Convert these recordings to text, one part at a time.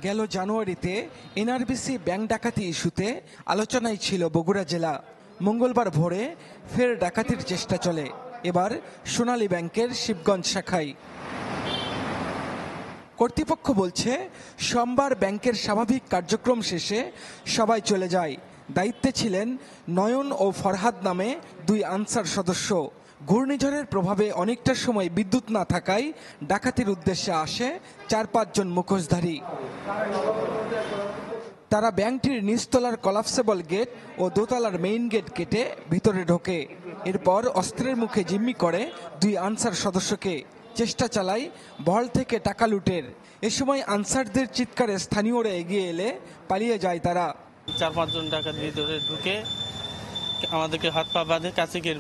গেল জানুয়ারিতে NRBC bank ডাকাতি ইস্যুতে আলোচনায় ছিল বগুড়া জেলা। মঙ্গলবার ভোরে ফের ডাকাতির চেষ্টা চলে, এবার সোনালী ব্যাংকের শিবগঞ্জ শাখায়। কর্তৃপক্ষ বলছে, সোমবার ব্যাংকের স্বাভাবিক কার্যক্রম শেষে সবাই চলে যায়। দায়িত্বে ছিলেন নয়ন ও ফরহাদ নামে দুই আনসার সদস্য। ঘূর্ণিঝড়ের প্রভাবে অনেকটা সময় বিদ্যুৎ না থাকায় ডাকাতির উদ্দেশ্যে আসে 4-5 জন মুখোশধারী। তারা ব্যাংকটির নিচতলার কলাপসেবল গেট ও দোতলার মেইন গেট কেটে ভিতরে ঢোকে। এরপর অস্ত্রের মুখে জিম্মি করে দুই আনসার সদস্যকে। চেষ্টা চালায় ভল্ট থেকে টাকা লুটের। এ সময় আনসারদের চিৎকারে স্থানীয়রা এগিয়ে এলে পালিয়ে যায় তারা। 4-5 জন ডাকাত ভিতরে ঢুকে আমাদেরকে হাত পা বাঁধে কাছে গিয়ে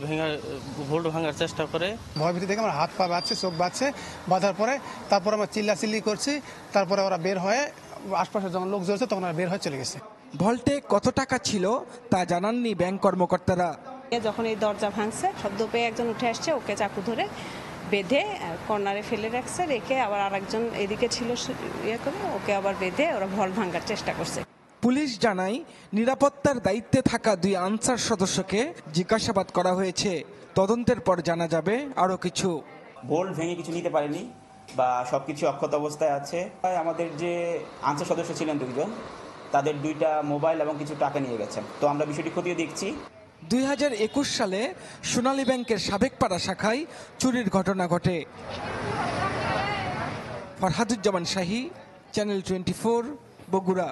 ভোল্ট ভাঙার চেষ্টা করে। ভয়ভীতি থেকে আমার হাত পা বাঁধছে, চোখ বাঁধছে। বাঁধার পরে তারপর আমরা চিল্লাচিল্লি করছি। তারপরে ওরা বের হয়ে আশপাশে যখন লোক জ্বলছে তখন ওরা বের হয়ে চলে গেছে। ভল্টে কত টাকা ছিল তা জানাননি ব্যাংক কর্মকর্তারা। যখন এই দরজা ভাঙছে শব্দ পেয়ে একজন উঠে আসছে, ওকে চাকু ধরে বেঁধে কর্নারে ফেলে রাখছে, রেখে আবার আরেকজন এদিকে ছিল ইয়ে করে ওকে আবার বেঁধে ওরা ভল্ট ভাঙার চেষ্টা করছে। পুলিশ জানায়, নিরাপত্তার দায়িত্বে থাকা দুই আনসার সদস্যকে জিজ্ঞাসাবাদ করা হয়েছে। তদন্তের পর জানা যাবে আরও কিছু। ভোল্ট ভেঙে কিছু নিতে পারেনি বা সবকিছু অক্ষত অবস্থায় আছে। আমাদের যে আনসার সদস্য ছিলেন দুইজন, তাদের 2টা মোবাইল এবং কিছু টাকা নিয়ে গেছেন। তো আমরা বিষয়টি খতিয়ে দেখছি। 2021 সালে সোনালী ব্যাংকের সাবেকপাড়া শাখায় চুরির ঘটনা ঘটে। ফরহাদুজ্জামান শাহী, চ্যানেল 24, বগুড়া।